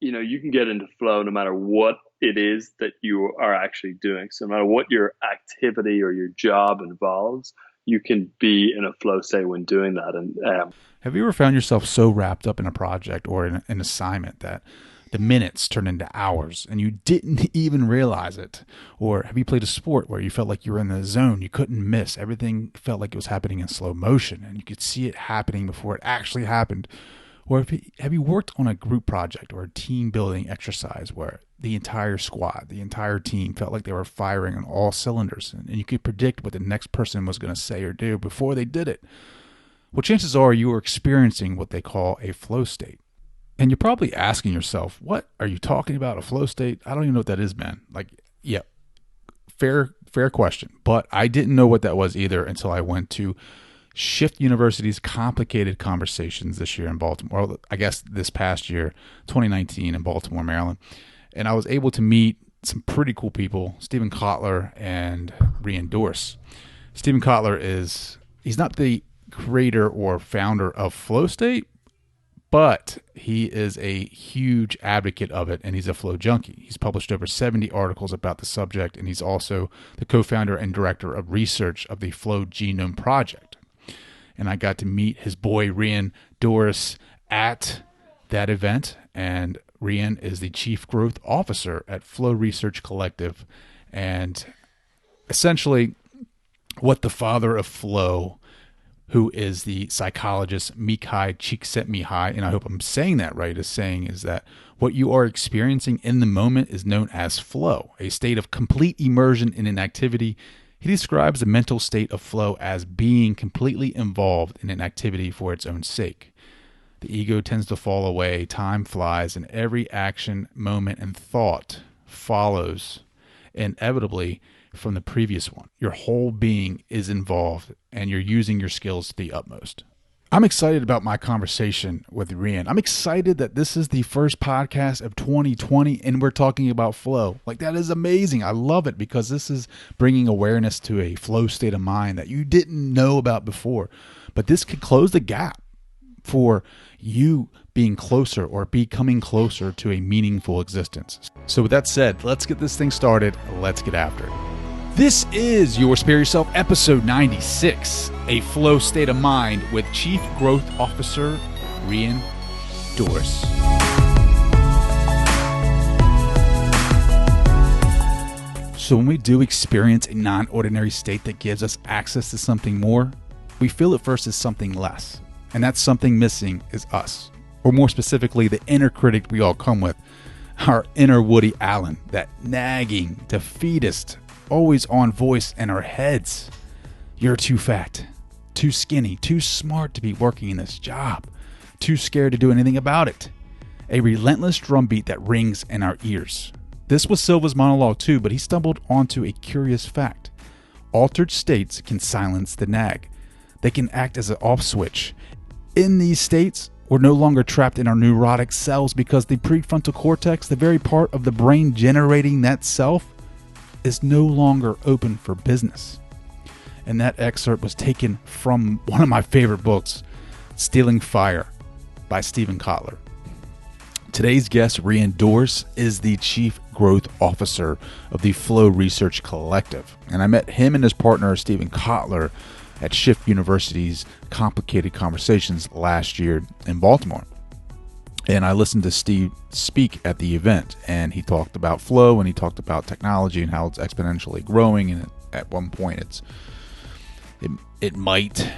you can get into flow no matter what it is that you are actually doing. So no matter what your activity or your job involves, you can be in a flow state when doing that. And Have you ever found yourself so wrapped up in a project or in an assignment that the minutes turn into hours and you didn't even realize it? Or have you played a sport where you felt like you were in the zone, you couldn't miss, everything felt like it was happening in slow motion and you could see it happening before it actually happened? Or have you worked on a group project or a team building exercise where the entire squad, the entire team felt like they were firing on all cylinders and you could predict what the next person was going to say or do before they did it? Well, chances are you are experiencing what they call a flow state. And you're probably asking yourself, what are you talking about? A flow state? I don't even know what that is, man. Like, yeah, fair question. But I didn't know what that was either until I went to Shift University's Complicated Conversations this year in Baltimore. Well, I guess this past year, 2019 in Baltimore, Maryland. And I was able to meet some pretty cool people, Stephen Kotler and Rian Doris. Stephen Kotler he's not the creator or founder of flow state, but he is a huge advocate of it, and he's a flow junkie. He's published over 70 articles about the subject, and he's also the co-founder and director of research of the Flow Genome Project. And I got to meet his boy Rian Doris at that event, and Rian is the Chief Growth Officer at Flow Research Collective, and essentially what the father of flow, who is the psychologist Mihai Csikszentmihalyi, and I hope I'm saying that right, is saying is that what you are experiencing in the moment is known as flow, a state of complete immersion in an activity. He describes the mental state of flow as being completely involved in an activity for its own sake. The ego tends to fall away, time flies, and every action, moment, and thought follows inevitably from the previous one. Your whole being is involved and you're using your skills to the utmost. I'm excited about my conversation with Rian. I'm excited that this is the first podcast of 2020 and we're talking about flow. Like, that is amazing. I love it because this is bringing awareness to a flow state of mind that you didn't know about before. But this could close the gap for you being closer or becoming closer to a meaningful existence. So with that said, let's get this thing started. Let's get after it. This is your Spare Yourself episode 96, a flow state of mind with Chief Growth Officer Rian Doris. So when we do experience a non-ordinary state that gives us access to something more, we feel at first as something less. And that something missing is us. Or more specifically, the inner critic we all come with. Our inner Woody Allen, that nagging, defeatist, always on voice in our heads. You're too fat, too skinny, too smart to be working in this job, too scared to do anything about it. A relentless drumbeat that rings in our ears. This was Silva's monologue too, but he stumbled onto a curious fact. Altered states can silence the nag. They can act as an off switch. In these states, we're no longer trapped in our neurotic cells because the prefrontal cortex, the very part of the brain generating that self, is no longer open for business. And that excerpt was taken from one of my favorite books, Stealing Fire by Stephen Kotler. Today's guest, Rian Doris, is the Chief Growth Officer of the Flow Research Collective. And I met him and his partner, Stephen Kotler, at Shift University's Complicated Conversations last year in Baltimore. And I listened to Steve speak at the event, and he talked about flow and he talked about technology and how it's exponentially growing. And at one point, it might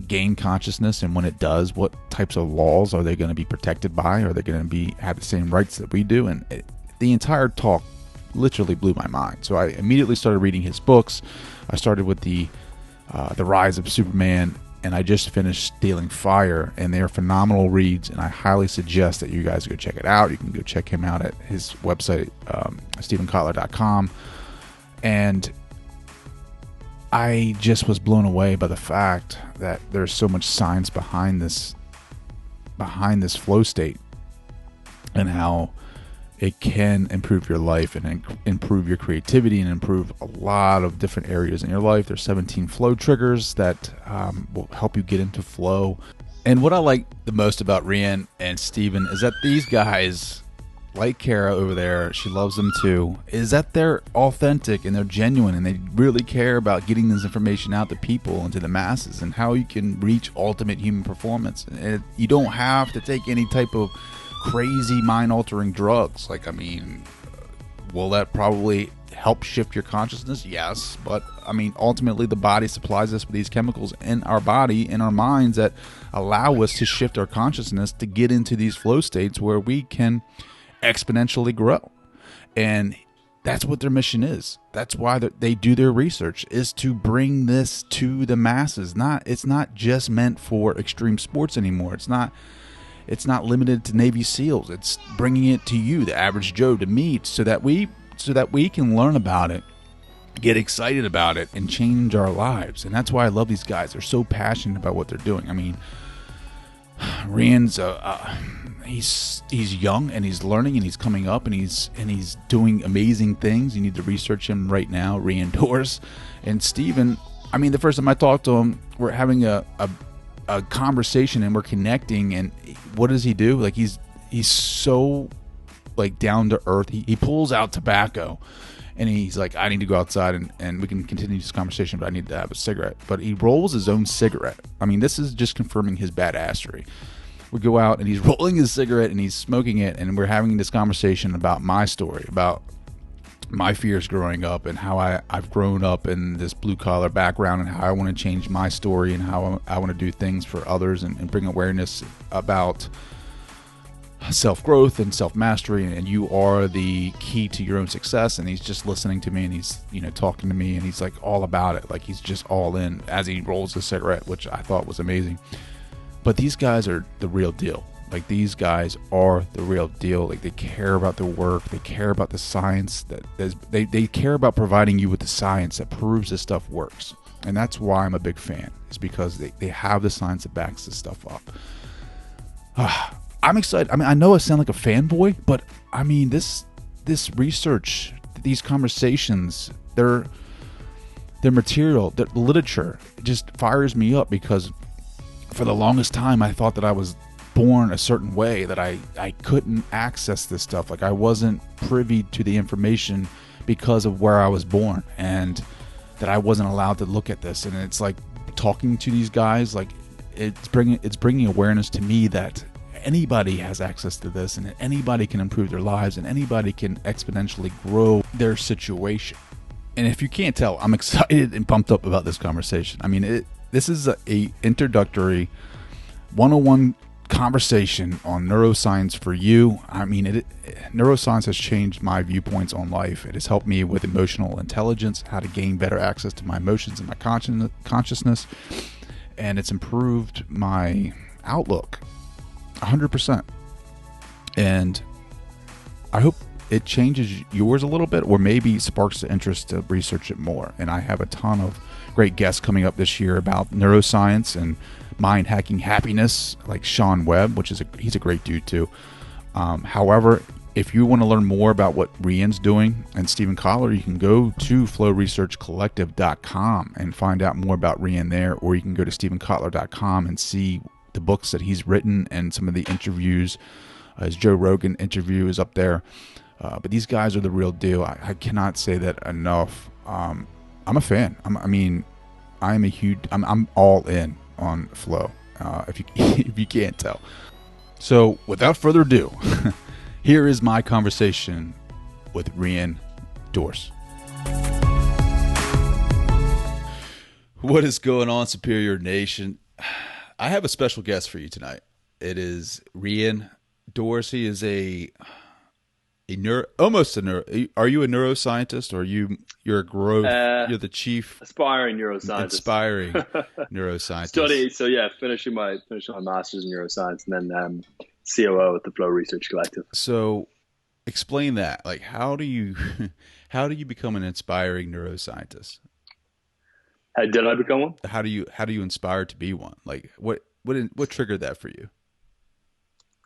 gain consciousness, and when it does, what types of laws are they going to be protected by? Are they going to have the same rights that we do? And the entire talk literally blew my mind. So I immediately started reading his books. I started with the Rise of Superman, and I just finished Stealing Fire, and they are phenomenal reads, and I highly suggest that you guys go check it out. You can go check him out at his website, stephenkotler.com. And I just was blown away by the fact that there's so much science behind this flow state and how it can improve your life and improve your creativity and improve a lot of different areas in your life. There's 17 flow triggers that will help you get into flow. And what I like the most about Rian and Steven is that these guys like Kara over there, she loves them too, is that they're authentic and they're genuine and they really care about getting this information out to people and to the masses and how you can reach ultimate human performance. And you don't have to take any type of crazy mind-altering drugs. Like, I mean, will that probably help shift your consciousness? Yes, but I mean, ultimately the body supplies us with these chemicals in our body, in our minds, that allow us to shift our consciousness to get into these flow states where we can exponentially grow. And that's what their mission is. That's why they do their research, is to bring this to the masses. It's not just meant for extreme sports anymore. It's not limited to Navy SEALs. It's bringing it to you, the average Joe, to me, so that we can learn about it, get excited about it, and change our lives. And that's why I love these guys. They're so passionate about what they're doing. I mean, Rian's he's young and he's learning and he's coming up and he's doing amazing things. You need to research him right now. Rian, Doris, and Stephen. I mean, the first time I talked to him, we're having a conversation and we're connecting. And what does he do? Like, he's so like down to earth. He pulls out tobacco and he's like, I need to go outside and we can continue this conversation, but I need to have a cigarette. But he rolls his own cigarette. I mean, this is just confirming his badassery. We go out and he's rolling his cigarette and he's smoking it, and we're having this conversation about my story, about my fears growing up and how I've grown up in this blue collar background and how I want to change my story and how I want to do things for others and bring awareness about self-growth and self-mastery, and you are the key to your own success. And he's just listening to me and he's talking to me and he's like all about it, like he's just all in as he rolls a cigarette, which I thought was amazing. But these guys are the real deal. Like, these guys are the real deal. Like, they care about their work, they care about the science, they care about providing you with the science that proves this stuff works. And that's why I'm a big fan, is because they have the science that backs this stuff up. I'm excited. I mean, I know I sound like a fanboy, but I mean, this research, these conversations, their material, their literature just fires me up, because for the longest time I thought that I was born a certain way, that I couldn't access this stuff. Like, I wasn't privy to the information because of where I was born, and that I wasn't allowed to look at this. And it's like, talking to these guys, like, it's bringing awareness to me that anybody has access to this, and anybody can improve their lives, and anybody can exponentially grow their situation. And if you can't tell, I'm excited and pumped up about this conversation. I mean, this is a introductory 101 conversation on neuroscience for you. I mean, neuroscience has changed my viewpoints on life. It has helped me with emotional intelligence, how to gain better access to my emotions and my consciousness, and it's improved my outlook 100%. And I hope it changes yours a little bit, or maybe sparks the interest to research it more. And I have a ton of great guests coming up this year about neuroscience and mind hacking happiness, like Sean Webb, he's a great dude too. However, if you want to learn more about what Rian's doing and Stephen Kotler, you can go to flowresearchcollective.com and find out more about Rian there, or you can go to stephenkotler.com and see the books that he's written and some of the interviews. His Joe Rogan interview is up there. But these guys are the real deal. I cannot say that enough. I'm a fan. I'm all in on flow. If you can't tell. So without further ado, here is my conversation with Rian, Doris. What is going on, Superior Nation? I have a special guest for you tonight. It is Rian. Doris, he is almost a neuro. Are you a neuroscientist, or you're a growth? You're the chief aspiring neuroscientist. Aspiring neuroscientist. Finishing my master's in neuroscience, and then COO at the Flow Research Collective. So, explain that. Like, how do you become an inspiring neuroscientist? Did I become one? How do you inspire to be one? Like, what triggered that for you?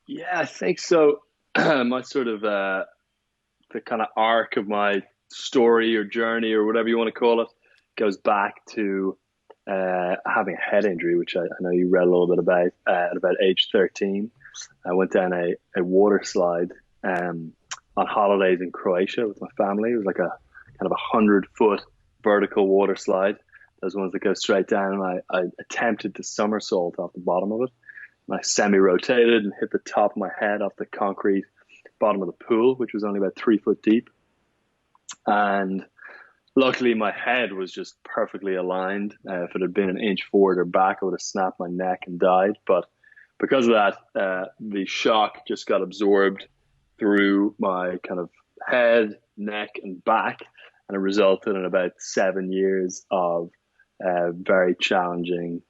Yeah, I think so. My sort of the kind of arc of my story or journey or whatever you want to call it goes back to having a head injury, which I know you read a little bit about at about age 13. I went down a water slide on holidays in Croatia with my family. It was like a kind of 100-foot vertical water slide. Those ones that go straight down. And I attempted to somersault off the bottom of it. And I semi-rotated and hit the top of my head off the concrete bottom of the pool, which was only about 3 foot deep. And luckily, my head was just perfectly aligned. If it had been an inch forward or back, I would have snapped my neck and died. But because of that, the shock just got absorbed through my kind of head, neck, and back, and it resulted in about 7 years of very challenging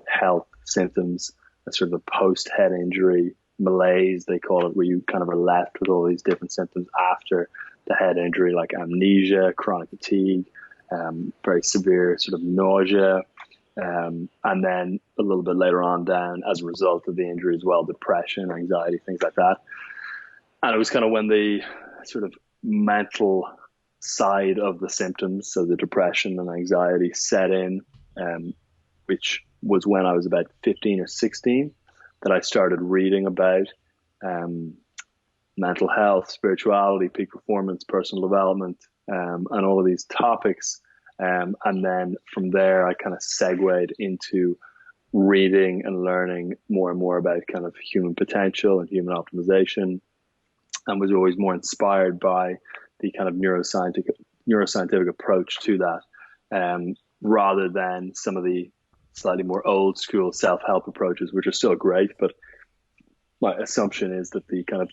health symptoms, a sort of a post-head injury malaise, they call it, where you kind of are left with all these different symptoms after the head injury, like amnesia, chronic fatigue, very severe sort of nausea, and then a little bit later on down, as a result of the injury as well, depression, anxiety, things like that. And it was kind of when the sort of mental side of the symptoms, so the depression and anxiety, set in, which was when I was about 15 or 16, that I started reading about mental health, spirituality, peak performance, personal development, and all of these topics. And then from there, I kind of segued into reading and learning more and more about kind of human potential and human optimization, and was always more inspired by the kind of neuroscientific approach to that, rather than some of the slightly more old school self-help approaches, which are still great. But my assumption is that the kind of,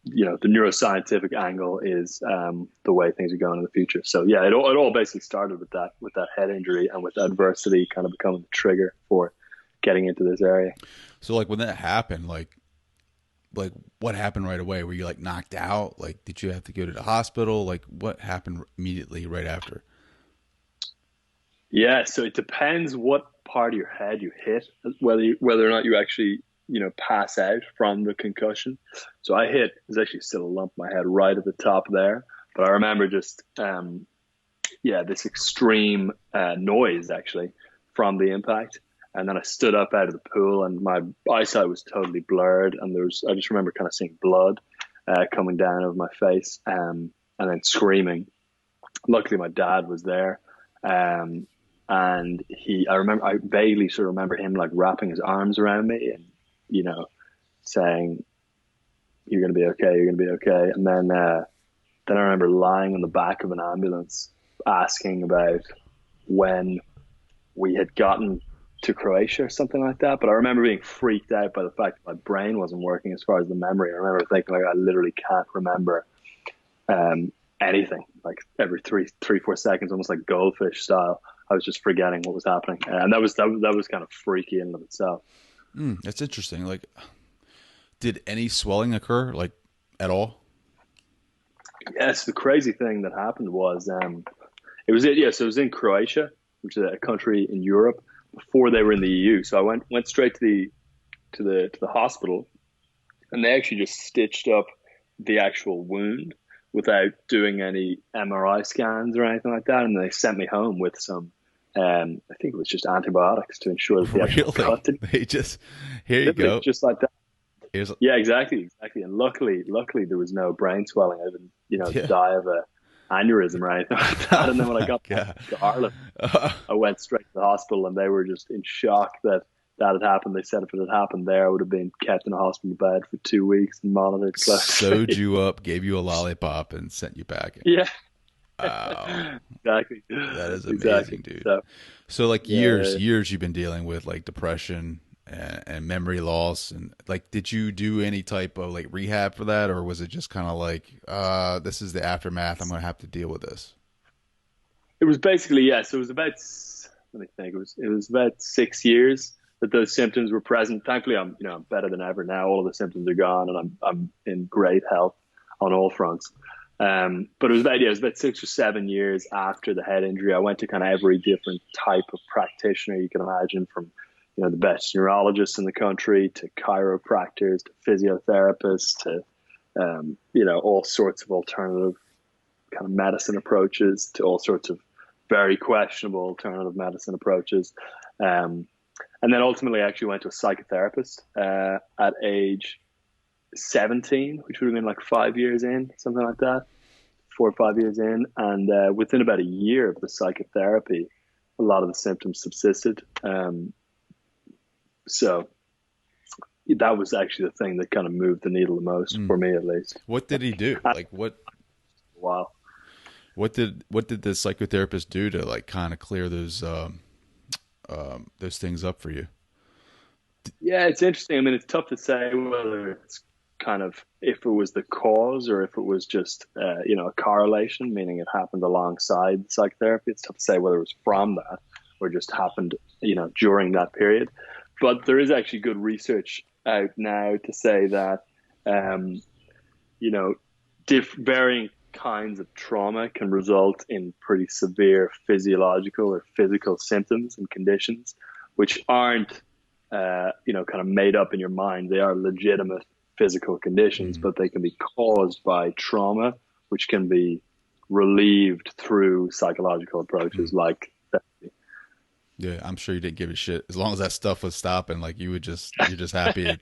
the neuroscientific angle is the way things are going in the future. So yeah, it all basically started with that head injury and with adversity kind of becoming the trigger for getting into this area. So like when that happened, like what happened right away? Were you like knocked out? Like, did you have to go to the hospital? Like, what happened immediately right after? Yeah, so it depends what part of your head you hit, whether or not you actually, pass out from the concussion. So there's actually still a lump in my head right at the top there. But I remember just, this extreme noise actually from the impact. And then I stood up out of the pool and my eyesight was totally blurred. And I just remember kind of seeing blood coming down over my face, and then screaming. Luckily, my dad was there. And I vaguely sort of remember him like wrapping his arms around me and, saying, "You're going to be okay. You're going to be okay." And then I remember lying on the back of an ambulance asking about when we had gotten to Croatia or something like that. But I remember being freaked out by the fact that my brain wasn't working as far as the memory. I remember thinking like, I literally can't remember anything. Like every 3-4 seconds, almost like goldfish style, I was just forgetting what was happening. And that was kind of freaky in and of itself. That's interesting. Like, did any swelling occur, like, at all? Yes, the crazy thing that happened was so it was in Croatia, which is a country in Europe, before they were in the EU. So I went straight to the hospital, and they actually just stitched up the actual wound without doing any MRI scans or anything like that. And they sent me home with some, I think it was just antibiotics to ensure that the actual cut didn't. They just, here you go. Just like that. Yeah, exactly. And luckily there was no brain swelling. I didn't, die of a aneurysm or anything like that. And then when I got back to Ireland, I went straight to the hospital, and they were just in shock that had happened. They said if it had happened there, I would have been kept in a hospital bed for 2 weeks and monitored closely. Sewed you up, gave you a lollipop, and sent you back. Yeah. Wow. Exactly. That is amazing, dude. So like years you've been dealing with like depression and memory loss, and like, did you do any type of like rehab for that, or was it just kind of like, this is the aftermath, I'm going to have to deal with this? It was basically, so it was about, let me think, it was about 6 years that those symptoms were present. Thankfully, I'm better than ever now. All of the symptoms are gone, and I'm in great health on all fronts. But it was about 6 or 7 years after the head injury. I went to kind of every different type of practitioner you can imagine, from the best neurologists in the country to chiropractors to physiotherapists to all sorts of alternative kind of medicine approaches to all sorts of very questionable alternative medicine approaches. And then ultimately I actually went to a psychotherapist at age 17, which would have been like 5 years in, something like that, 4 or 5 years in. And within about a year of the psychotherapy, a lot of the symptoms subsisted. So that was actually the thing that kind of moved the needle the most for me, at least. What did he do? And Like what? wow. What did the psychotherapist do to like kind of clear those things up for you? Yeah, it's interesting. I mean, it's tough to say whether it's kind of if it was the cause or if it was just a correlation, meaning it happened alongside psychotherapy. It's tough to say whether it was from that or just happened, during that period. But there is actually good research out now to say that, you know, varying kinds of trauma can result in pretty severe physiological or physical symptoms and conditions, which aren't, kind of made up in your mind. They are legitimate physical conditions, but they can be caused by trauma, which can be relieved through psychological approaches like therapy. Yeah, I'm sure you didn't give a shit as long as that stuff was stopping. Like you're just happy.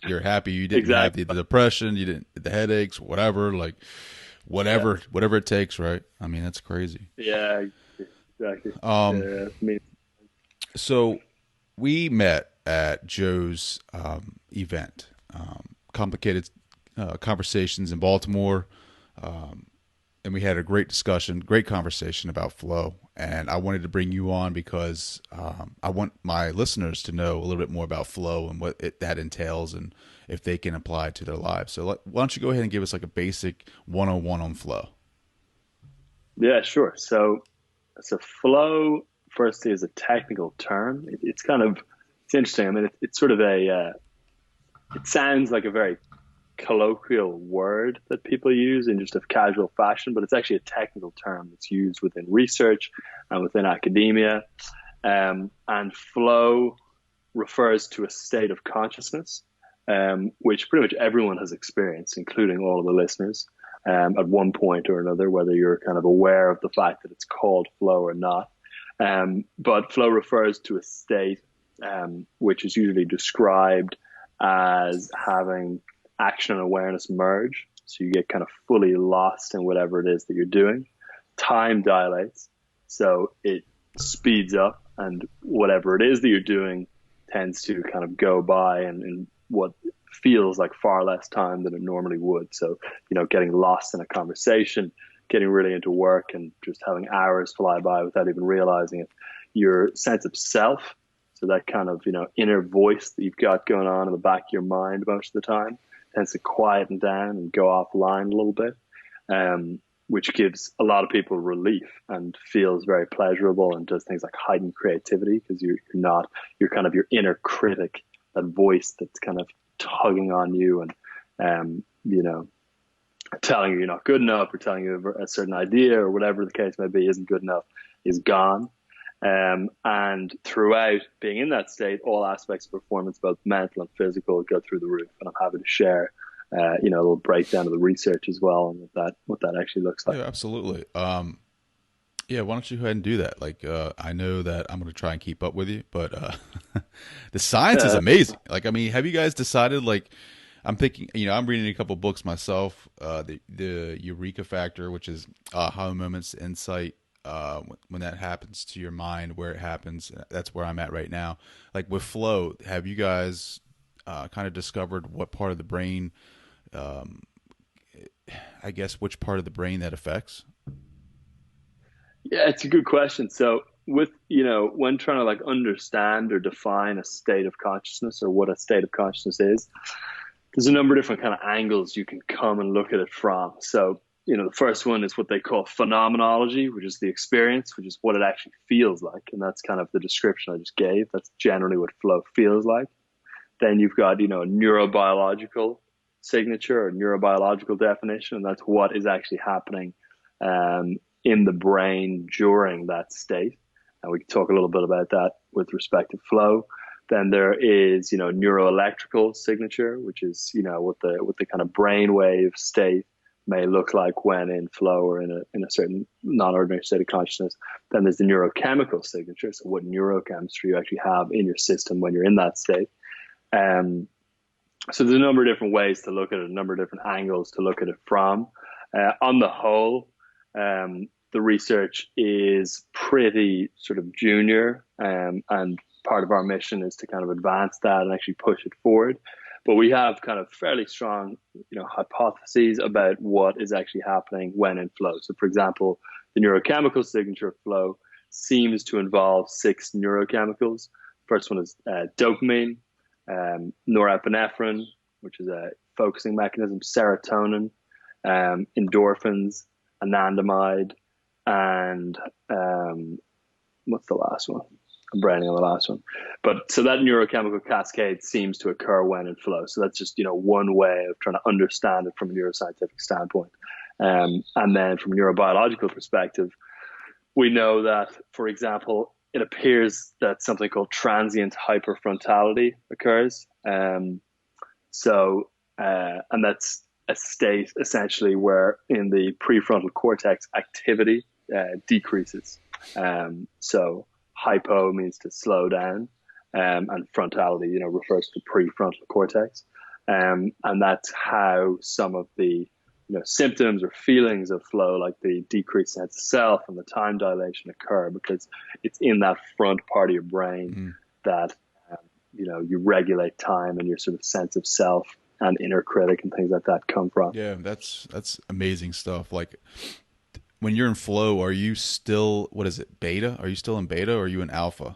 You're happy you didn't Exactly. have the depression, you didn't the headaches, whatever. Like whatever it takes, right? I mean, that's crazy. Yeah, exactly. Um, Yeah, I mean, so we met at Joe's event, complicated conversations in Baltimore, and we had a great conversation about flow. And I wanted to bring you on because I want my listeners to know a little bit more about flow and what that entails and if they can apply it to their lives. So why don't you go ahead and give us like a basic 101 on flow? yeah, sure. So flow, firstly, is a technical term. It's interesting. I mean, it's sort of it sounds like a very colloquial word that people use in just a casual fashion, but it's actually a technical term that's used within research and within academia. And flow refers to a state of consciousness, which pretty much everyone has experienced, including all of the listeners, at one point or another, whether you're kind of aware of the fact that it's called flow or not. But flow refers to a state which is usually described as having action and awareness merge. So you get kind of fully lost in whatever it is that you're doing. Time dilates, so it speeds up, and whatever it is that you're doing tends to kind of go by in what feels like far less time than it normally would. So, getting lost in a conversation, getting really into work and just having hours fly by without even realizing it. Your sense of self, so that kind of, inner voice that you've got going on in the back of your mind most of the time, tends to quieten down and go offline a little bit, which gives a lot of people relief and feels very pleasurable and does things like heighten creativity because you're kind of your inner critic, that voice that's kind of tugging on you and, telling you you're not good enough or telling you a certain idea or whatever the case may be isn't good enough is gone. And throughout being in that state, all aspects of performance, both mental and physical, go through the roof. And I'm happy to share, a little breakdown of the research as well and what that actually looks like. Yeah, absolutely. Yeah, why don't you go ahead and do that? Like, I know that I'm going to try and keep up with you, but the science is amazing. Like, I mean, have you guys decided, like, I'm thinking, I'm reading a couple books myself, the Eureka Factor, which is aha moments, insight, when that happens to your mind, where it happens. That's where I'm at right now. Like with flow, have you guys kind of discovered what part of the brain, I guess, which part of the brain that affects? Yeah, it's a good question. So with, when trying to like understand or define a state of consciousness or what a state of consciousness is, there's a number of different kind of angles you can come and look at it from. So, the first one is what they call phenomenology, which is the experience, which is what it actually feels like. And that's kind of the description I just gave. That's generally what flow feels like. Then you've got, a neurobiological signature or neurobiological definition, and that's what is actually happening in the brain during that state. And we can talk a little bit about that with respect to flow. Then there is, neuroelectrical signature, which is, what the kind of brainwave state may look like when in flow or in a certain non-ordinary state of consciousness. Then there's the neurochemical signature, so what neurochemistry you actually have in your system when you're in that state. And So there's a number of different ways to look at it, a number of different angles to look at it from. On the whole, the research is pretty sort of junior, and part of our mission is to kind of advance that and actually push it forward. But we have kind of fairly strong, hypotheses about what is actually happening when in flow. So, for example, the neurochemical signature of flow seems to involve six neurochemicals. First one is dopamine, norepinephrine, which is a focusing mechanism, serotonin, endorphins, anandamide, and what's the last one? I'm braining on the last one. But so that neurochemical cascade seems to occur when in flow. So that's just, one way of trying to understand it from a neuroscientific standpoint. And then from a neurobiological perspective, we know that, for example, it appears that something called transient hyperfrontality occurs. And that's a state essentially where in the prefrontal cortex activity decreases. So hypo means to slow down, and frontality, refers to prefrontal cortex. And that's how some of the symptoms or feelings of flow, like the decreased sense of self and the time dilation, occur because it's in that front part of your brain that you regulate time and your sort of sense of self and inner critic and things like that come from. Yeah, that's amazing stuff. Like when you're in flow, are you still, what is it, beta? Are you still in beta or are you in alpha?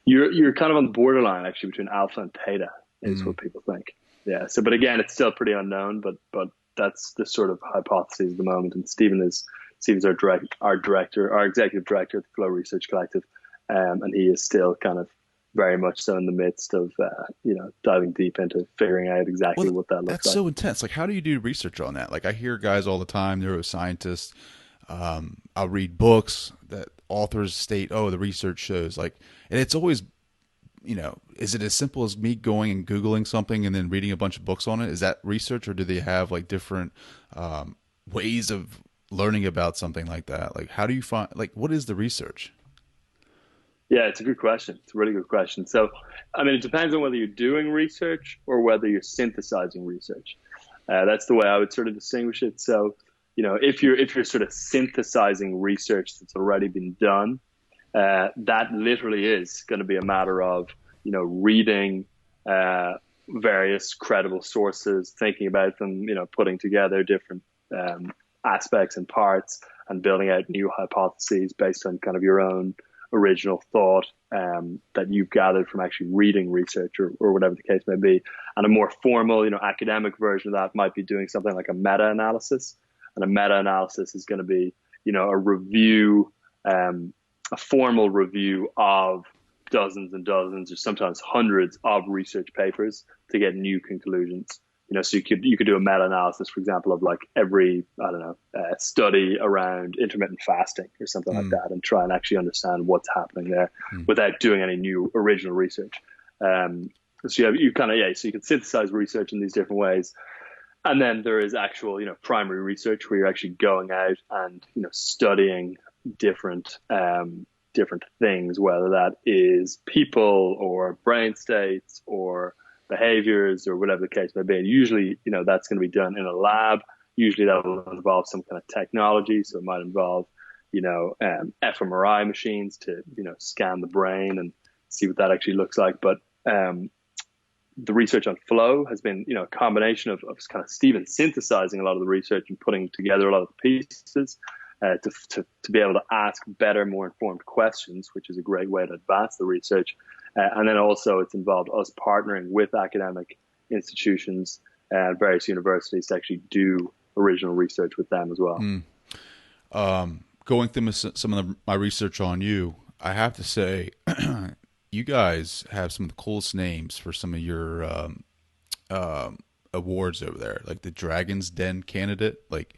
You're kind of on the borderline actually between alpha and theta is what people think. Yeah. So, but again, it's still pretty unknown, but that's the sort of hypothesis at the moment. And Stephen's our executive director at the Flow Research Collective. And he is still kind of very much so in the midst of, diving deep into figuring out exactly what that looks like. That's so intense. Like, how do you do research on that? Like, I hear guys all the time, neuroscientists, I'll read books that authors state, oh, the research shows, like, and it's always, is it as simple as me going and Googling something and then reading a bunch of books on it? Is that research, or do they have like different ways of learning about something like that? Like, how do you find, like, what is the research? Yeah, it's a good question. It's a really good question. So, I mean, it depends on whether you're doing research or whether you're synthesizing research. That's the way I would sort of distinguish it. So, if you're sort of synthesizing research that's already been done, that literally is going to be a matter of, reading various credible sources, thinking about them, putting together different aspects and parts and building out new hypotheses based on kind of your own original thought that you've gathered from actually reading research or whatever the case may be. And a more formal, academic version of that might be doing something like a meta-analysis. And a meta-analysis is going to be, a review, a formal review of dozens and dozens or sometimes hundreds of research papers to get new conclusions. So you could do a meta-analysis, for example, of like every, study around intermittent fasting or something like that, and try and actually understand what's happening there without doing any new original research. So you can synthesize research in these different ways. And then there is actual, primary research where you're actually going out and, studying different things, whether that is people or brain states or behaviors or whatever the case may be. And usually, that's going to be done in a lab. Usually that will involve some kind of technology. So it might involve, fMRI machines to, scan the brain and see what that actually looks like. But the research on flow has been, a combination of kind of Stephen synthesizing a lot of the research and putting together a lot of the pieces to be able to ask better, more informed questions, which is a great way to advance the research. And then also it's involved us partnering with academic institutions and various universities to actually do original research with them as well. Going through some of my research on you, I have to say, you guys have some of the coolest names for some of your awards over there, like the Dragon's Den candidate. Like,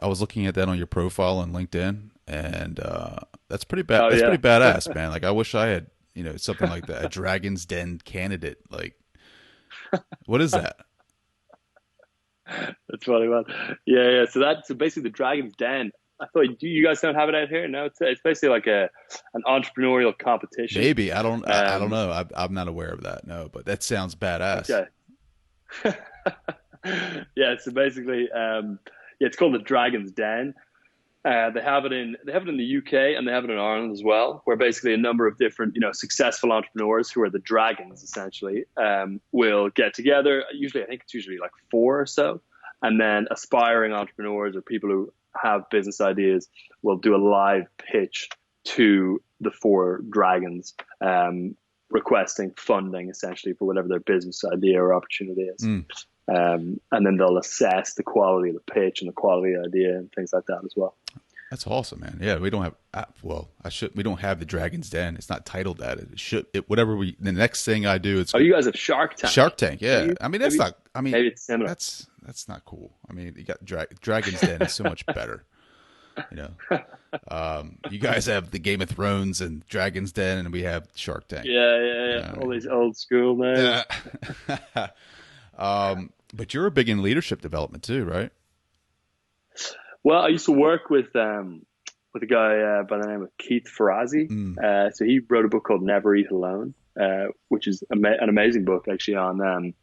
I was looking at that on your profile on LinkedIn, and that's pretty bad. That's pretty badass, man. Like, I wish I had, something like that, a Dragon's Den candidate. Like, what is that? That's funny, man. Yeah. So basically the Dragon's Den, I thought you guys don't have it out here. No, it's basically like an entrepreneurial competition. Maybe. I don't know. I'm not aware of that. No, but that sounds badass. Okay. Yeah. So basically, yeah, it's called the Dragon's Den. They have it in the UK and they have it in Ireland as well, where basically a number of different, successful entrepreneurs who are the dragons essentially, will get together. Usually, I think it's usually like 4 or so, and then aspiring entrepreneurs or people who have business ideas will do a live pitch to the 4 dragons, requesting funding essentially for whatever their business idea or opportunity is. And then they'll assess the quality of the pitch and the quality of the idea and things like that as well. That's awesome, man. Yeah, we don't have, we don't have the Dragon's Den. It's not titled that. The next thing I do is. Oh, you guys have Shark Tank. Shark Tank, yeah. Maybe it's similar. That's not cool. I mean, you got Dragon's Den is so much better. You guys have the Game of Thrones and Dragon's Den, and we have Shark Tank. Yeah. All these old school names. But you're big in leadership development too, right? Well, I used to work with a guy by the name of Keith Ferrazzi. So he wrote a book called Never Eat Alone, which is an amazing book actually on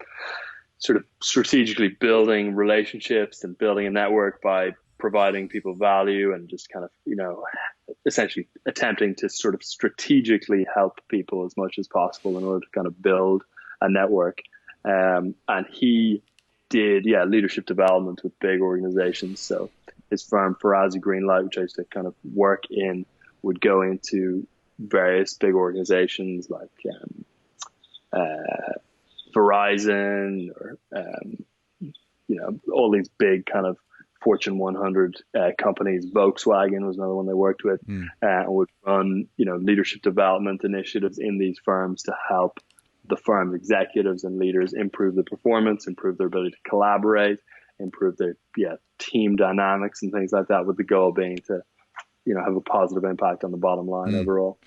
sort of strategically building relationships and building a network by providing people value and just kind of, essentially attempting to sort of strategically help people as much as possible in order to kind of build a network. And he did, leadership development with big organizations. So his firm, Ferrazzi Greenlight, which I used to kind of work in, would go into various big organizations like Verizon or, all these big kind of Fortune 100 companies. Volkswagen was another one they worked with, and would run, leadership development initiatives in these firms to help the firm's executives and leaders improve their performance, improve their ability to collaborate, improve their team dynamics and things like that, with the goal being to have a positive impact on the bottom line overall.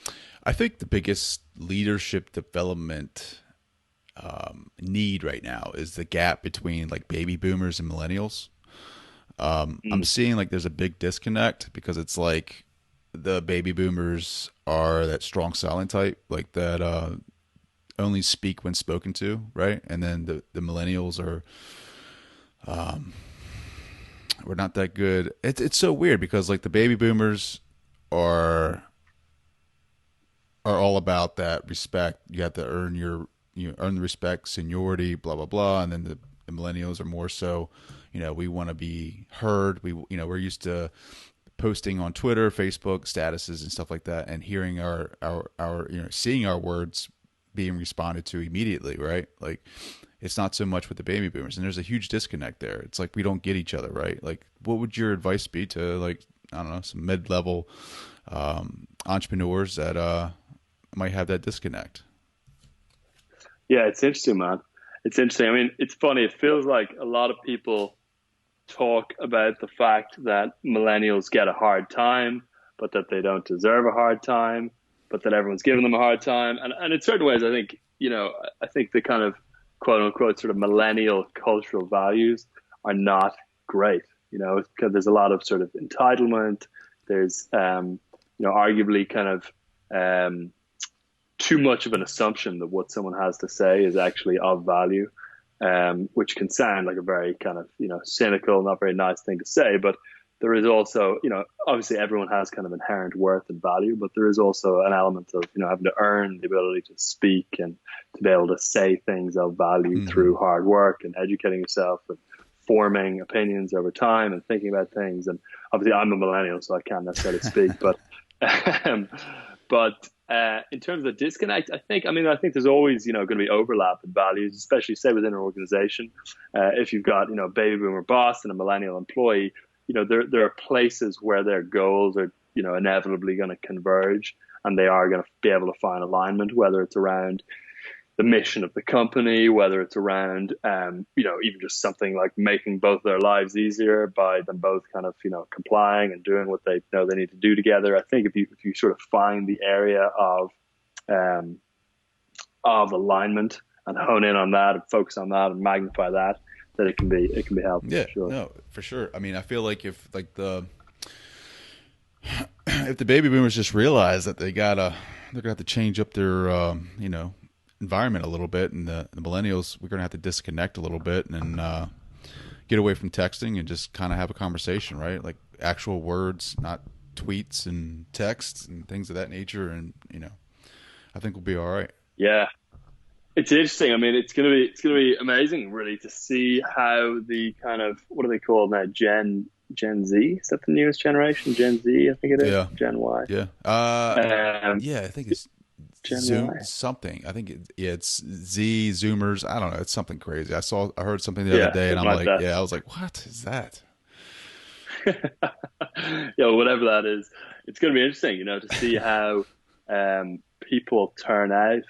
I think the biggest leadership development need right now is the gap between like baby boomers and millennials. I'm seeing like there's a big disconnect because it's like the baby boomers are that strong silent type, like that only speak when spoken to, right? And then the millennials are we're not that good. It's so weird because like the baby boomers are all about that respect. You have to earn earn the respect, seniority, blah blah blah, and then the millennials are more so, we want to be heard. We're used to posting on Twitter, Facebook statuses and stuff like that, and hearing our seeing our words being responded to immediately, right? Like it's not so much with the baby boomers, and there's a huge disconnect there. It's like we don't get each other, right? Like what would your advice be to, like, I don't know, some mid-level entrepreneurs that might have that disconnect? Yeah, it's interesting, man. It's interesting. I mean, it's funny. It feels like a lot of people talk about the fact that millennials get a hard time, but that they don't deserve a hard time, but that everyone's giving them a hard time. And in certain ways, I think, I think the kind of quote unquote sort of millennial cultural values are not great, because there's a lot of sort of entitlement. There's, arguably kind of too much of an assumption that what someone has to say is actually of value, which can sound like a very kind of, cynical, not very nice thing to say. But there is also, obviously everyone has kind of inherent worth and value, but there is also an element of, having to earn the ability to speak and to be able to say things of value through hard work and educating yourself and forming opinions over time and thinking about things. And obviously I'm a millennial, so I can't necessarily speak, but in terms of the disconnect, I think there's always, going to be overlap in values, especially say within an organization. If you've got, a baby boomer boss and a millennial employee, there are places where their goals are, inevitably going to converge, and they are going to be able to find alignment, whether it's around the mission of the company, whether it's around, even just something like making both their lives easier by them both kind of, complying and doing what they know they need to do together. I think if you sort of find the area of alignment and hone in on that and focus on that and magnify that it can be helpful. Yeah, for sure. No, for sure. I mean, I feel like if like the if the baby boomers just realize that they're gonna have to change up their environment a little bit, and the millennials, we're gonna have to disconnect a little bit and get away from texting and just kind of have a conversation, right? Like actual words, not tweets and texts and things of that nature. And I think we'll be all right. Yeah, it's interesting. I mean, it's gonna be amazing, really, to see how the kind of, what are they called now? Gen Z? Is that the newest generation? Gen Z, I think it is. Yeah. Gen Y. Yeah. Yeah, I think it's Gen Zoom Y. something. I think it's Z Zoomers. I don't know. It's something crazy. I heard something the other day, and I'm something like, that. I was like, what is that? Yeah, whatever that is, it's going to be interesting, to see how people turn out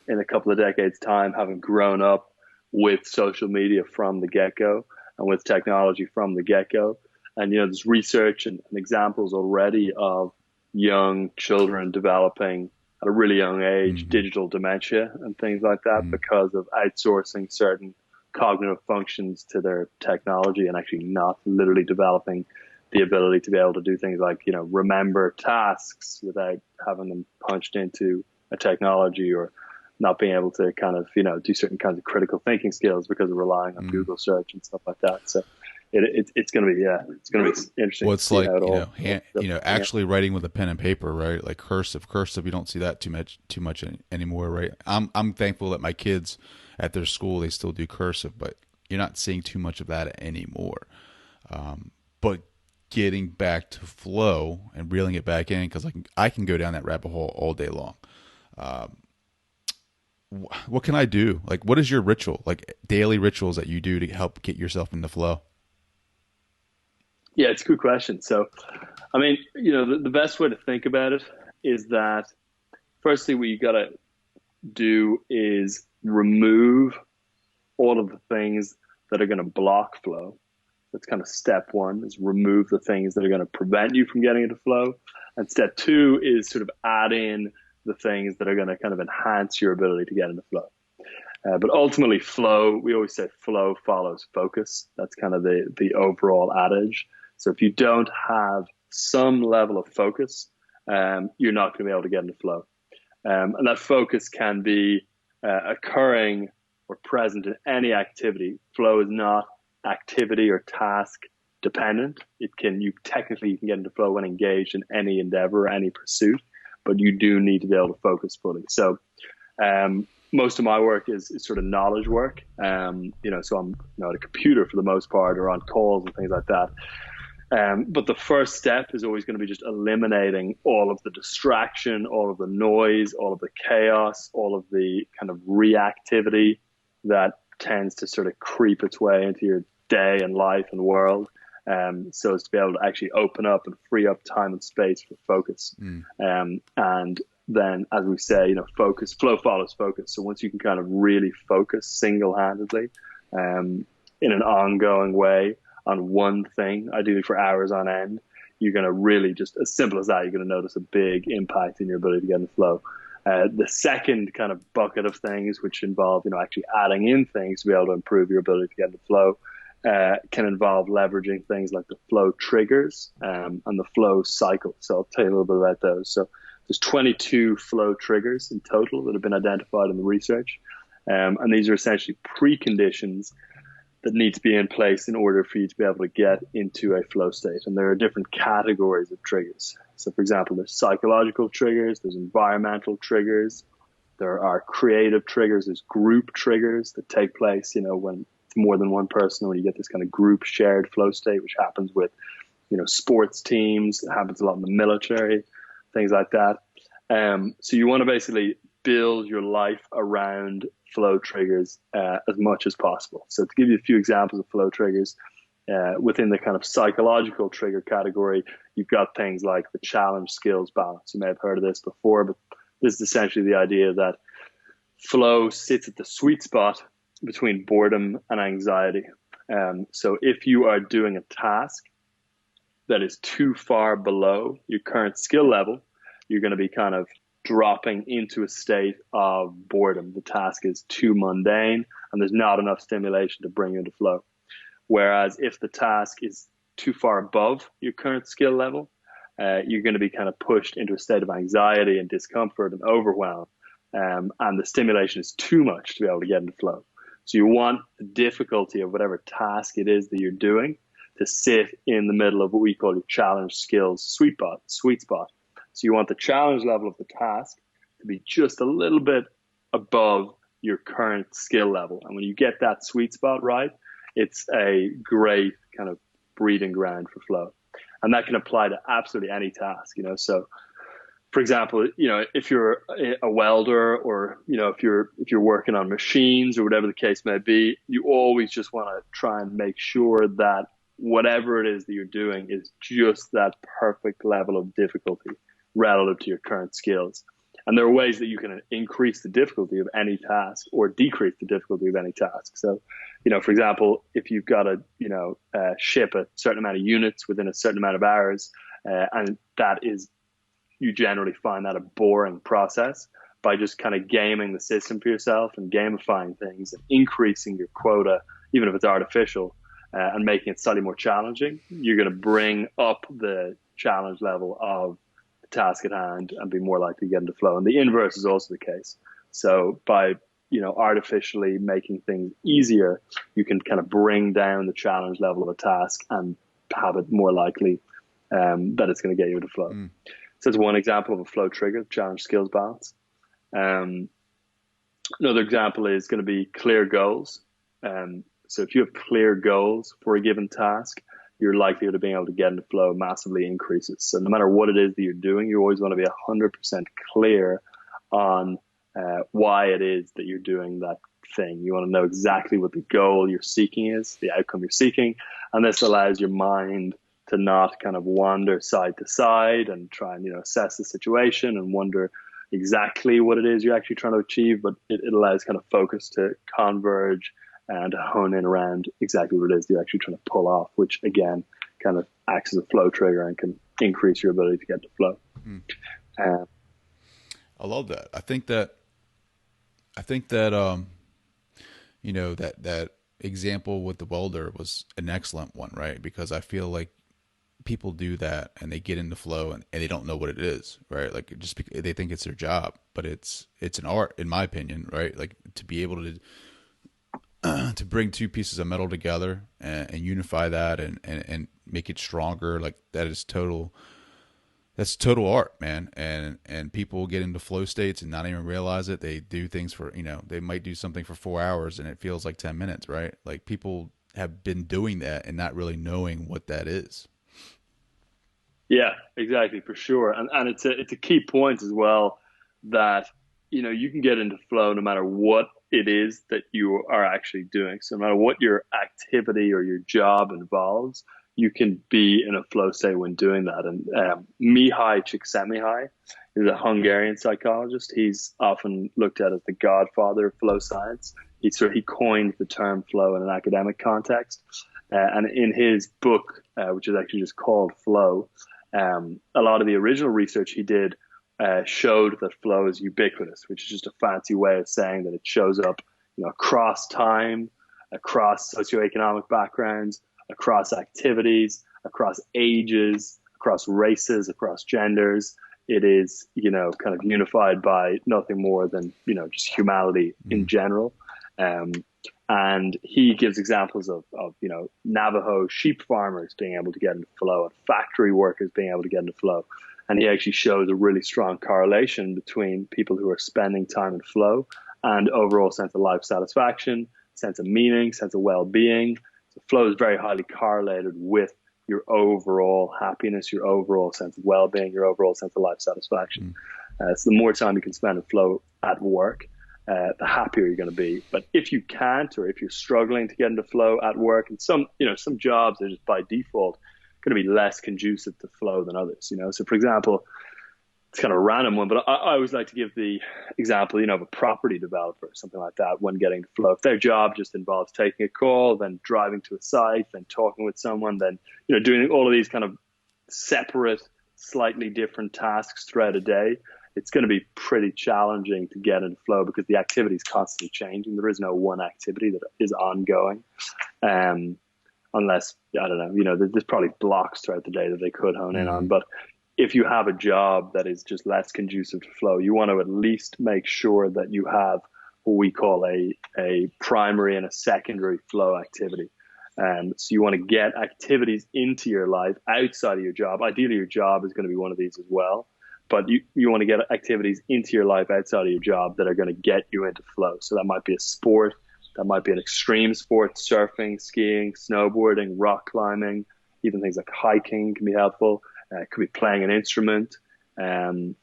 in a couple of decades' time, having grown up with social media from the get-go and with technology from the get-go. And, there's research and examples already of young children developing at a really young age digital dementia and things like that because of outsourcing certain cognitive functions to their technology and actually not literally developing the ability to be able to do things like, remember tasks without having them punched into a technology, or not being able to kind of, do certain kinds of critical thinking skills because of relying on Google search and stuff like that. So it's going to be, it's going to be interesting. Well, it's like, actually writing with a pen and paper, right? Like cursive, you don't see that too much anymore, right? I'm thankful that my kids at their school, they still do cursive, but you're not seeing too much of that anymore. But getting back to flow and reeling it back in, because I can go down that rabbit hole all day long. What can I do? Like, what is your ritual, like daily rituals that you do to help get yourself in the flow? Yeah, it's a good question. So, I mean, the best way to think about it is that firstly, what you got to do is remove all of the things that are going to block flow. That's kind of step one, is remove the things that are going to prevent you from getting into flow. And step two is sort of add in the things that are going to kind of enhance your ability to get into flow. But ultimately, flow, we always say flow follows focus. That's kind of the overall adage. So if you don't have some level of focus, you're not going to be able to get into flow. And that focus can be occurring or present in any activity. Flow is not activity or task dependent. You can get into flow when engaged in any endeavor, any pursuit, but you do need to be able to focus fully. So most of my work is sort of knowledge work. So I'm at a computer for the most part, or on calls and things like that. But the first step is always going to be just eliminating all of the distraction, all of the noise, all of the chaos, all of the kind of reactivity that tends to sort of creep its way into your day and life and world. So as to be able to actually open up and free up time and space for focus. And then, as we say, flow follows focus. So once you can kind of really focus single-handedly in an ongoing way on one thing, ideally for hours on end, you're going to really, just as simple as that, you're going to notice a big impact in your ability to get in flow. The second kind of bucket of things, which involve, actually adding in things to be able to improve your ability to get into flow, can involve leveraging things like the flow triggers and the flow cycle. So I'll tell you a little bit about those. So there's 22 flow triggers in total that have been identified in the research. And these are essentially preconditions that need to be in place in order for you to be able to get into a flow state. And there are different categories of triggers. So for example, there's psychological triggers, there's environmental triggers, there are creative triggers, there's group triggers that take place, when it's more than one person, when you get this kind of group shared flow state, which happens with, sports teams, it happens a lot in the military, things like that. So you want to basically build your life around flow triggers as much as possible. So to give you a few examples of flow triggers, within the kind of psychological trigger category, you've got things like the challenge skills balance. You may have heard of this before, but this is essentially the idea that flow sits at the sweet spot between boredom and anxiety. So if you are doing a task that is too far below your current skill level, you're going to be kind of dropping into a state of boredom. The task is too mundane and there's not enough stimulation to bring you into flow. Whereas if the task is too far above your current skill level, you're going to be kind of pushed into a state of anxiety and discomfort and overwhelm. And the stimulation is too much to be able to get into flow. So you want the difficulty of whatever task it is that you're doing to sit in the middle of what we call your challenge skills sweet spot. So you want the challenge level of the task to be just a little bit above your current skill level. And when you get that sweet spot right, it's a great kind of breeding ground for flow. And that can apply to absolutely any task, So, for example, if you're a welder, or, if you're working on machines or whatever the case may be, you always just want to try and make sure that whatever it is that you're doing is just that perfect level of difficulty relative to your current skills. And there are ways that you can increase the difficulty of any task or decrease the difficulty of any task. So, for example, if you've got to, ship a certain amount of units within a certain amount of hours, and that is, you generally find that a boring process, by just kind of gaming the system for yourself and gamifying things and increasing your quota, even if it's artificial, and making it slightly more challenging, you're going to bring up the challenge level of the task at hand and be more likely to get into flow. And the inverse is also the case. So by, artificially making things easier, you can kind of bring down the challenge level of a task and have it more likely that it's going to get you into flow. So it's one example of a flow trigger, challenge skills balance. Another example is going to be clear goals. So if you have clear goals for a given task, your likelihood of being able to get into flow massively increases. So no matter what it is that you're doing, you always want to be 100% clear on why it is that you're doing that thing. You want to know exactly what the goal you're seeking is, the outcome you're seeking. And this allows your mind to not kind of wander side to side and try and, assess the situation and wonder exactly what it is you're actually trying to achieve. But it allows kind of focus to converge and hone in around exactly what it is you're actually trying to pull off, which again kind of acts as a flow trigger and can increase your ability to get to flow. I love that. I think that that example with the welder was an excellent one, right? Because I feel like people do that and they get into flow and they don't know what it is, right? Like they think it's their job, but it's an art, in my opinion, right? Like to be able to bring two pieces of metal together and unify that and make it stronger, like that's total art, man. And people get into flow states and not even realize it. They do things for, they might do something for 4 hours and it feels like 10 minutes, right? Like people have been doing that and not really knowing what that is. Yeah, exactly, for sure. And it's a key point as well that, you can get into flow no matter what it is that you are actually doing. So no matter what your activity or your job involves, you can be in a flow state when doing that. And Mihai Csikszentmihalyi is a Hungarian psychologist. He's often looked at as the godfather of flow science. He coined the term flow in an academic context. And in his book, which is actually just called Flow, a lot of the original research he did showed that flow is ubiquitous, which is just a fancy way of saying that it shows up, across time, across socioeconomic backgrounds, across activities, across ages, across races, across genders. It is, kind of unified by nothing more than, just humanity in general. And he gives examples of Navajo sheep farmers being able to get into flow and factory workers being able to get into flow. And he actually shows a really strong correlation between people who are spending time in flow and overall sense of life satisfaction, sense of meaning, sense of well-being. So flow is very highly correlated with your overall happiness, your overall sense of well-being, your overall sense of life satisfaction. So the more time you can spend in flow at work, the happier you're going to be. But if you can't, or if you're struggling to get into flow at work, and some jobs are just by default going to be less conducive to flow than others, So for example, it's kind of a random one, but I always like to give the example, of a property developer, something like that, when getting to flow. If their job just involves taking a call, then driving to a site, then talking with someone, then, doing all of these kind of separate, slightly different tasks throughout a day, it's going to be pretty challenging to get into flow because the activity is constantly changing. There is no one activity that is ongoing. Unless, I don't know, there's probably blocks throughout the day that they could hone in on. But if you have a job that is just less conducive to flow, you want to at least make sure that you have what we call a primary and a secondary flow activity. So you want to get activities into your life outside of your job. Ideally, your job is going to be one of these as well. But you want to get activities into your life outside of your job that are going to get you into flow. So that might be a sport. That might be an extreme sport, surfing, skiing, snowboarding, rock climbing, even things like hiking can be helpful. It could be playing an instrument. It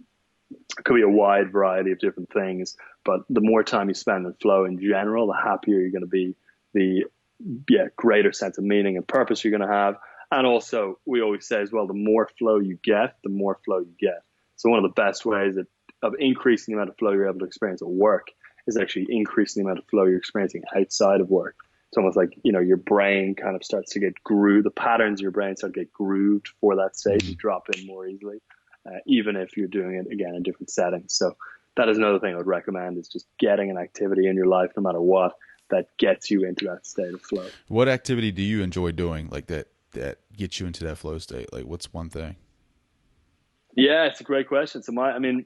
could be a wide variety of different things. But the more time you spend in flow in general, the happier you're going to be, the greater sense of meaning and purpose you're going to have. And also, we always say as well, the more flow you get, the more flow you get. So one of the best ways of increasing the amount of flow you're able to experience at work is actually increasing the amount of flow you're experiencing outside of work. It's almost like, your brain kind of starts to get grooved. The patterns of your brain start to get grooved for that state. You drop in more easily, even if you're doing it, again, in different settings. So that is another thing I would recommend, is just getting an activity in your life, no matter what, that gets you into that state of flow. What activity do you enjoy doing, like that gets you into that flow state? Like, what's one thing? Yeah, it's a great question. So I've been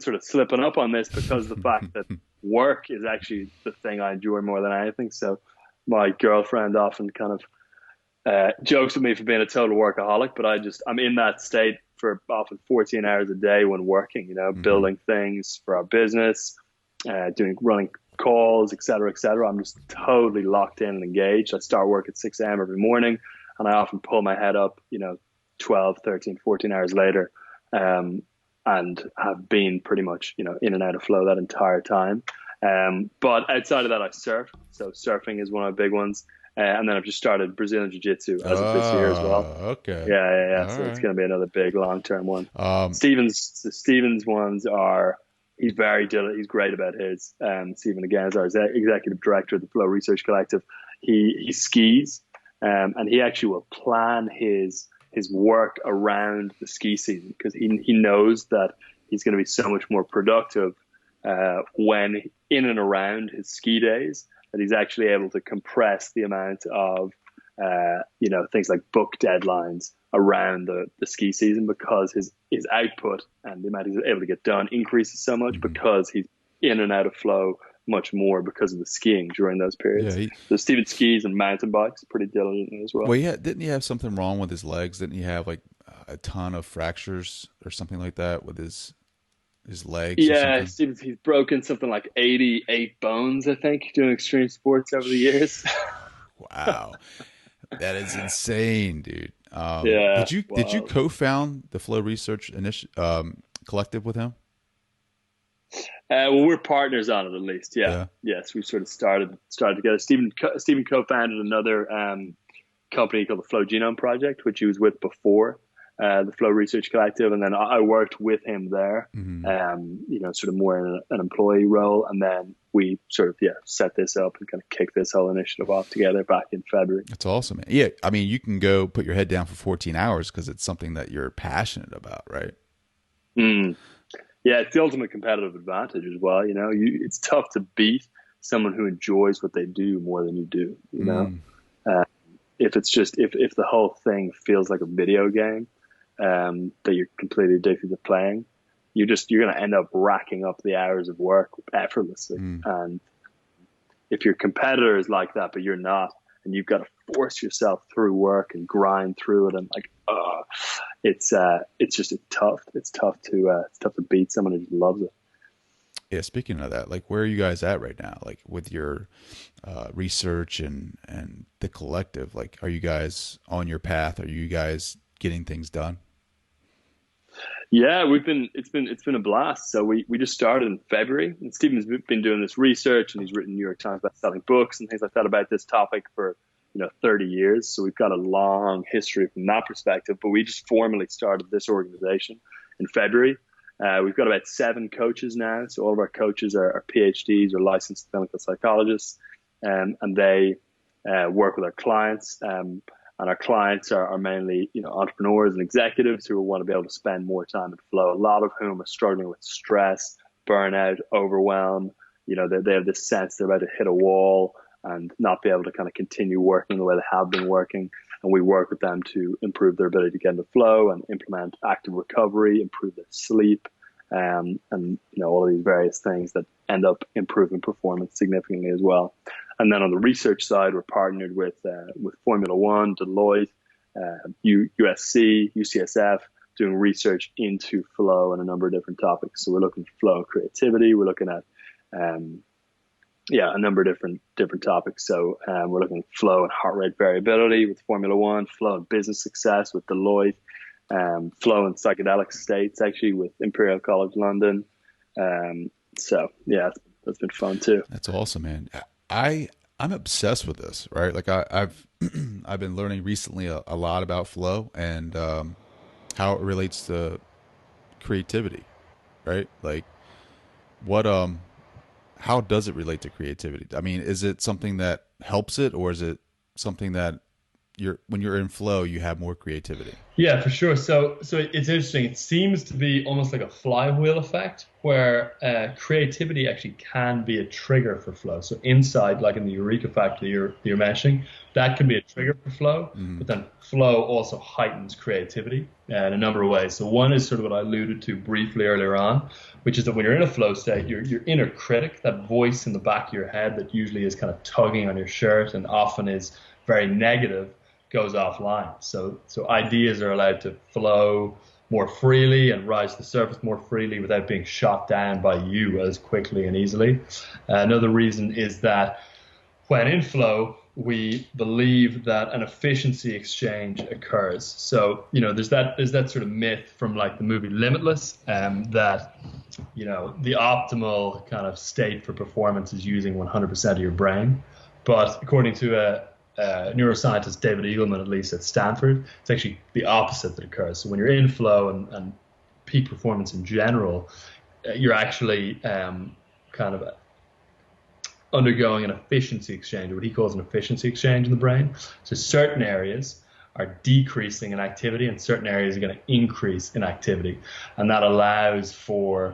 sort of slipping up on this because of the fact that work is actually the thing I enjoy more than anything. So my girlfriend often kind of jokes with me for being a total workaholic, but I'm in that state for often 14 hours a day when working, building things for our business, running calls, et cetera, et cetera. I'm just totally locked in and engaged. I start work at 6 a.m. every morning, and I often pull my head up, 12, 13, 14 hours later, and have been pretty much, in and out of flow that entire time. But outside of that, I surf. So surfing is one of my big ones. And then I've just started Brazilian Jiu-Jitsu as of this year as well. Okay. Yeah. So it's going to be another big long-term one. Stephen's ones are, he's very diligent. He's great about his. Stephen, again, is our executive director of the Flow Research Collective. He skis, and he actually will plan his work around the ski season, because he knows that he's going to be so much more productive when in and around his ski days, that he's actually able to compress the amount of things like book deadlines around the ski season, because his output and the amount he's able to get done increases so much, because he's in and out of flow much more because of the skiing during those periods. Yeah, so Stephen skis and mountain bikes pretty diligently as well. Well, yeah, didn't he have something wrong with his legs? Didn't he have like a ton of fractures or something like that with his legs? Yeah, Stephen's, he's broken something like 88 bones, I think, doing extreme sports over the years. Wow, that is insane, dude. Yeah. Did you co-found the Flow Research Collective with him? Well, we're partners on it, at least. Yeah. Yes, we sort of started together. Stephen co-founded another company called the Flow Genome Project, which he was with before the Flow Research Collective, and then I worked with him there, sort of more in an employee role, and then we sort of set this up and kind of kicked this whole initiative off together back in February. That's awesome, man. Yeah, I mean, you can go put your head down for 14 hours because it's something that you're passionate about, right? Yeah, it's the ultimate competitive advantage as well. It's tough to beat someone who enjoys what they do more than you do. If it's just if the whole thing feels like a video game that you're completely addicted to playing, you're going to end up racking up the hours of work effortlessly. And if your competitor is like that, but you're not, and you've got to force yourself through work and grind through it, and it's tough. It's tough to beat someone who just loves it. Yeah. Speaking of that, like, where are you guys at right now? Like with your research and the collective, like, are you guys on your path? Are you guys getting things done? Yeah, it's been a blast. So we just started in February, and Stephen's been doing this research, and he's written New York Times best-selling books and things like that about this topic for 30 years. So we've got a long history from that perspective, but we just formally started this organization in February. We've got about 7 coaches now. So all of our coaches are PhDs or licensed clinical psychologists, and they work with our clients. And our clients are mainly, entrepreneurs and executives who want to be able to spend more time in flow, a lot of whom are struggling with stress, burnout, overwhelm. They have this sense they're about to hit a wall, and not be able to kind of continue working the way they have been working. And we work with them to improve their ability to get into flow and implement active recovery, improve their sleep, and all of these various things that end up improving performance significantly as well. And then on the research side, we're partnered with Formula One, Deloitte, USC, UCSF, doing research into flow and a number of different topics. So we're looking at flow and creativity. We're looking at a number of different topics. So we're looking at flow and heart rate variability with Formula One, flow and business success with Deloitte, flow and psychedelic states actually with Imperial College London. So yeah, that's been fun too. That's awesome, man. I'm obsessed with this, right? Like I've I've been learning recently a lot about flow and how it relates to creativity, right? Like what how does it relate to creativity? I mean, is it something that helps it, or is it something that when you're in flow, you have more creativity? Yeah, for sure. So it's interesting. It seems to be almost like a flywheel effect where creativity actually can be a trigger for flow. So inside, like in the eureka factor you're mentioning, that can be a trigger for flow, but then flow also heightens creativity in a number of ways. So one is sort of what I alluded to briefly earlier on, which is that when you're in a flow state, your inner critic, that voice in the back of your head that usually is kind of tugging on your shirt and often is very negative, goes offline. So ideas are allowed to flow more freely and rise to the surface more freely without being shot down by you as quickly and easily. Another reason is that when in flow, we believe that an efficiency exchange occurs. So, there's that sort of myth from like the movie Limitless, that, the optimal kind of state for performance is using 100% of your brain. But according to neuroscientist David Eagleman, at least at Stanford, it's actually the opposite that occurs. So when you're in flow and peak performance in general, you're actually kind of undergoing an efficiency exchange, or what he calls an efficiency exchange in the brain. So certain areas are decreasing in activity and certain areas are going to increase in activity. And that allows for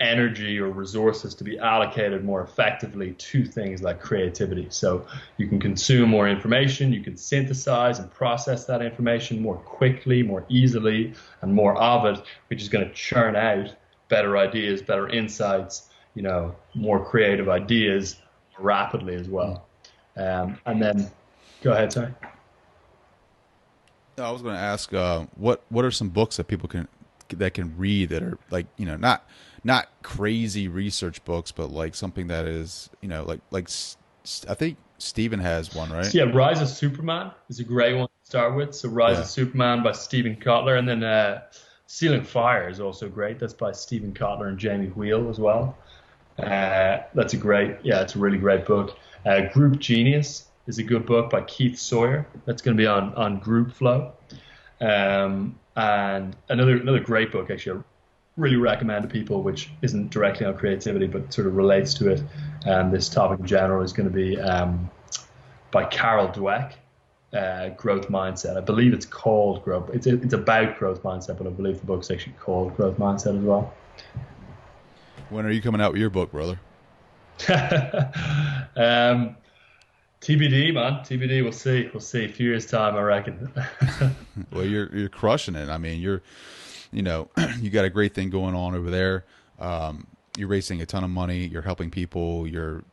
energy or resources to be allocated more effectively to things like creativity. So you can consume more information, you can synthesize and process that information more quickly, more easily, and more of it, which is going to churn out better ideas, better insights, more creative ideas rapidly as well. And then, go ahead, sorry. I was going to ask, what are some books that people can read that are like, not crazy research books, but like something that is, like I think Stephen has one, right? Yeah, Rise of Superman is a great one to start with. So Rise of Superman by Stephen Kotler, and then Ceiling Fire is also great. That's by Stephen Kotler and Jamie Wheel as well. It's a really great book. Group Genius is a good book by Keith Sawyer. That's going to be on group flow. And another great book, actually, I really recommend to people, which isn't directly on creativity, but sort of relates to it. And this topic in general is going to be by Carol Dweck, Growth Mindset. I believe it's called Growth. It's about growth mindset, but I believe the book's actually called Growth Mindset as well. When are you coming out with your book, brother? TBD, man. TBD. We'll see. A few years' time, I reckon. Well, you're crushing it. I mean, you got a great thing going on over there. You're raising a ton of money. You're helping people. You're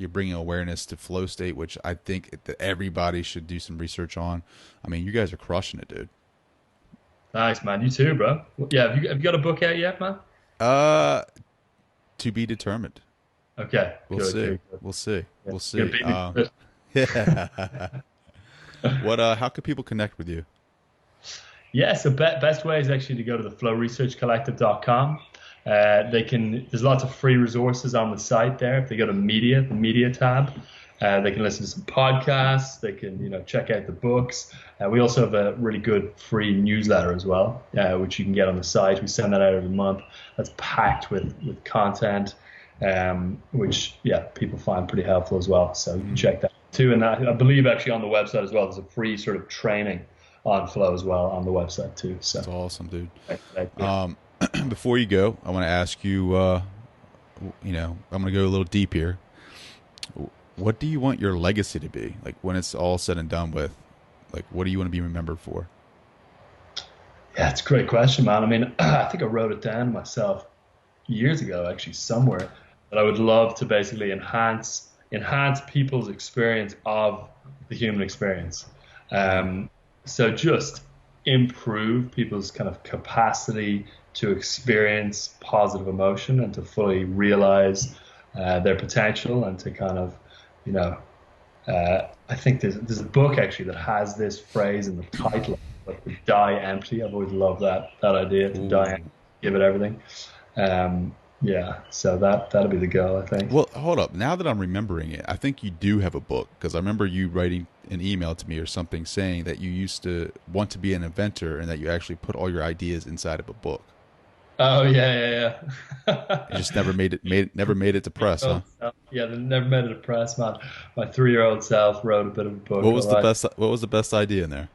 bringing awareness to flow state, which I think that everybody should do some research on. I mean, you guys are crushing it, dude. Nice, man. You too, bro. Yeah. Have you got a book out yet, man? To be determined. Okay. We'll see. We'll see. Yeah. We'll see. Yeah. How can people connect with you? Yeah, so best way is actually to go to the flowresearchcollective.com. There's lots of free resources on the site there. If they go to media, the media tab, they can listen to some podcasts. They can, check out the books. We also have a really good free newsletter as well, which you can get on the site. We send that out every month. That's packed with content, which people find pretty helpful as well. So you can check that too. And I believe actually on the website as well, there's a free sort of training on flow as well on the website too. So that's awesome, dude. Before you go, I want to ask you, I'm going to go a little deep here. What do you want your legacy to be? Like when it's all said and done with, like what do you want to be remembered for? Yeah, it's a great question, man. I mean, I think I wrote it down myself years ago, actually, somewhere, that I would love to basically enhance people's experience of the human experience. So just improve people's kind of capacity to experience positive emotion and to fully realize their potential, and to kind of, you know, I think there's a book actually that has this phrase in the title, like to die empty. I've always loved that idea, to die empty, give it everything. Yeah, so that'll be the goal, I think. Well, hold up. Now that I'm remembering it, I think you do have a book, because I remember you writing an email to me or something saying that you used to want to be an inventor and that you actually put all your ideas inside of a book. Oh yeah. You just never made it to press, huh? Yeah, they never made it to press, man. My 3-year-old self wrote a bit of a book. What was the best idea in there?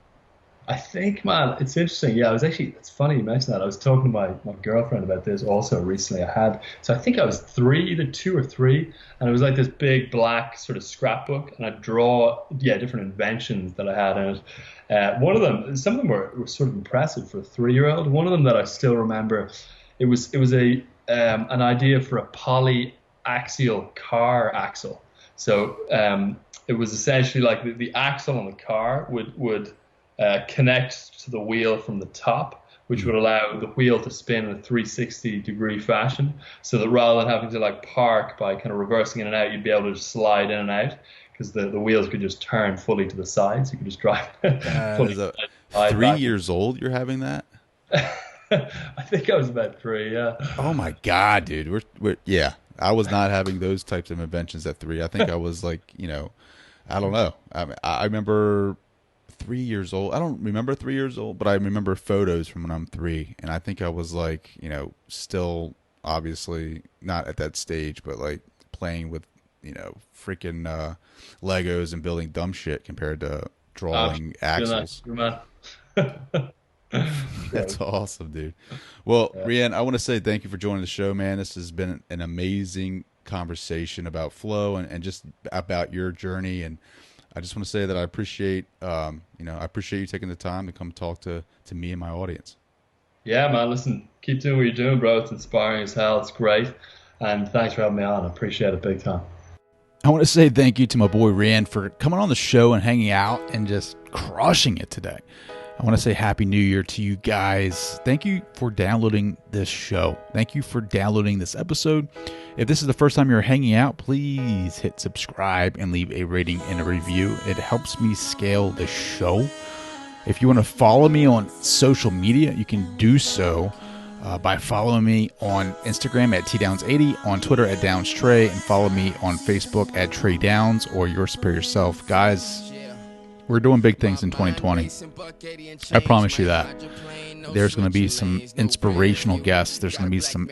I think, man, it's interesting. Yeah, it's funny you mentioned that. I was talking to my girlfriend about this also recently. I think I was 3, either 2 or 3, and it was like this big black sort of scrapbook, and I'd draw, different inventions that I had in it. One of them, some of them were sort of impressive for a 3-year-old. One of them that I still remember, it was an idea for a polyaxial car axle. So it was essentially like the axle on the car would connect to the wheel from the top, which would allow the wheel to spin in a 360-degree fashion, so that rather than having to like park by kind of reversing in and out, you'd be able to just slide in and out, because the wheels could just turn fully to the side, so you could just drive fully. 3 years old you're having that? I think I was about 3, yeah. Oh my God, dude. Yeah. I was not having those types of inventions at 3. I think I was like, I don't know. I remember 3 years old. I don't remember 3 years old, but I remember photos from when I'm 3. And I think I was like, still obviously not at that stage, but like playing with, freaking Legos and building dumb shit compared to drawing axles. That's awesome, dude. Well, Rian, I want to say thank you for joining the show, man. This has been an amazing conversation about flow and just about your journey. And I just want to say that I appreciate, I appreciate you taking the time to come talk to me and my audience. Yeah, man. Listen, keep doing what you're doing, bro. It's inspiring as hell. It's great. And thanks for having me on. I appreciate it big time. I want to say thank you to my boy Rian for coming on the show and hanging out and just crushing it today. I want to say Happy New Year to you guys. Thank you for downloading this show. Thank you for downloading this episode. If this is the first time you're hanging out, please hit subscribe and leave a rating and a review. It helps me scale the show. If you want to follow me on social media, you can do so by following me on Instagram at TDowns80, on Twitter at DownsTrey, and follow me on Facebook at Trey Downs or Your Superior Self. Guys, we're doing big things in 2020. I promise you that. There's going to be some inspirational guests. There's going to be some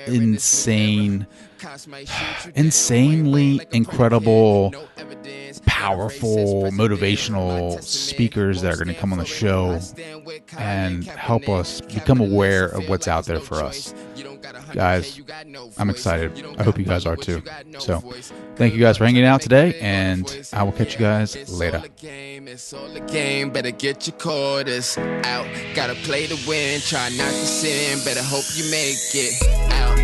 insanely incredible, powerful, motivational speakers that are going to come on the show and help us become aware of what's out there for us. Guys, I'm excited. I hope you guys are too. So, thank you guys for hanging out today, and I will catch you guys later. It's all a game, better get your quarters out. Gotta play to win, try not to sin, better hope you make it out.